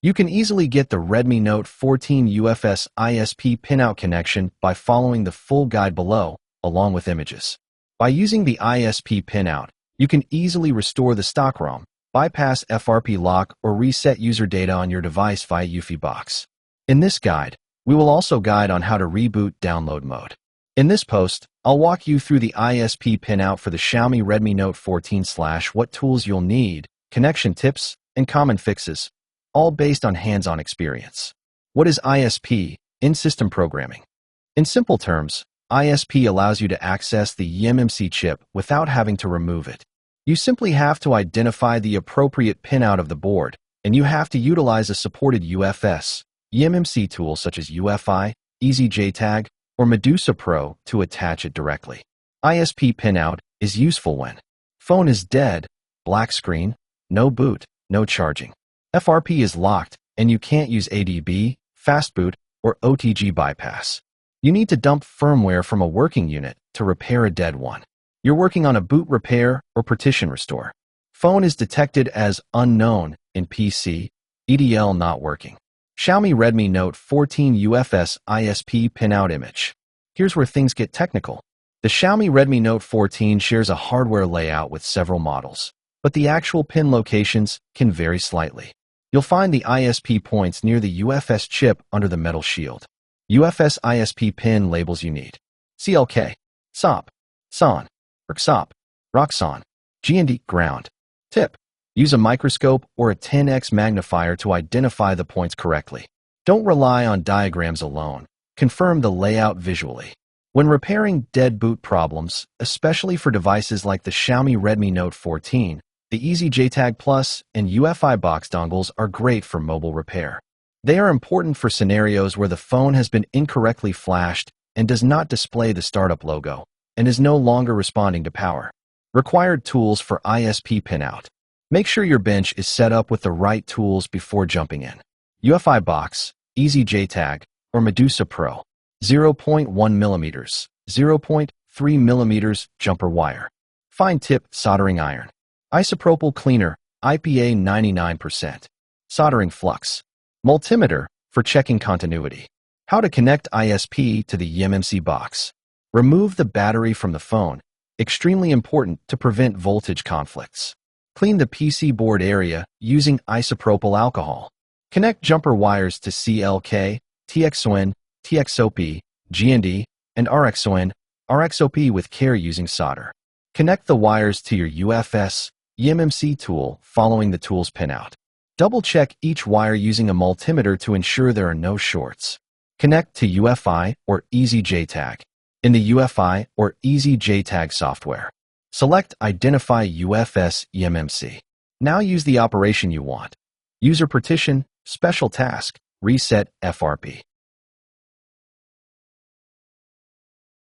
You can easily get the Redmi Note 14 UFS ISP pinout connection by following the full guide below, along with images. By using the ISP pinout, you can easily restore the stock ROM, bypass FRP lock, or reset user data on your device via UFS box. In this guide, we will also guide on how to reboot download mode. In this post, I'll walk you through the ISP pinout for the Xiaomi Redmi Note 14 / what tools you'll need, connection tips, and common fixes, all based on hands-on experience. What is ISP? In-system programming. In simple terms, ISP allows you to access the eMMC chip without having to remove it. You simply have to identify the appropriate pinout of the board, and you have to utilize a supported UFS, eMMC tool such as UFI, EasyJTag, or Medusa Pro to attach it directly. ISP pinout is useful when phone is dead, black screen, no boot, no charging. FRP is locked, and you can't use ADB, fastboot, or OTG bypass. You need to dump firmware from a working unit to repair a dead one. You're working on a boot repair or partition restore. Phone is detected as unknown in PC, EDL not working. Xiaomi Redmi Note 14 UFS ISP pinout image. Here's where things get technical. The Xiaomi Redmi Note 14 shares a hardware layout with several models, but the actual pin locations can vary slightly. You'll find the ISP points near the UFS chip under the metal shield. UFS ISP pin labels you need: CLK, SOP, SON, RXOP, ROXON, G&D, ground. Tip: use a microscope or a 10x magnifier to identify the points correctly. Don't rely on diagrams alone. Confirm the layout visually. When repairing dead boot problems, especially for devices like the Xiaomi Redmi Note 14, the EasyJTag Plus and UFI box dongles are great for mobile repair. They are important for scenarios where the phone has been incorrectly flashed and does not display the startup logo and is no longer responding to power. Required tools for ISP pinout. Make sure your bench is set up with the right tools before jumping in. UFI box, EasyJTag, or Medusa Pro. 0.1 mm, 0.3 mm jumper wire. Fine tip soldering iron. Isopropyl cleaner, IPA 99%. Soldering flux. Multimeter for checking continuity. How to connect ISP to the eMMC box. Remove the battery from the phone. Extremely important to prevent voltage conflicts. Clean the PC board area using isopropyl alcohol. Connect jumper wires to CLK, TXON, TXOP, G&D, and RXON, RXOP with care using solder. Connect the wires to your UFS, eMMC tool following the tool's pinout. Double-check each wire using a multimeter to ensure there are no shorts. Connect to UFI or EasyJTag. In the UFI or EasyJTag software, select Identify UFS eMMC. Now use the operation you want. User partition, special task, reset FRP.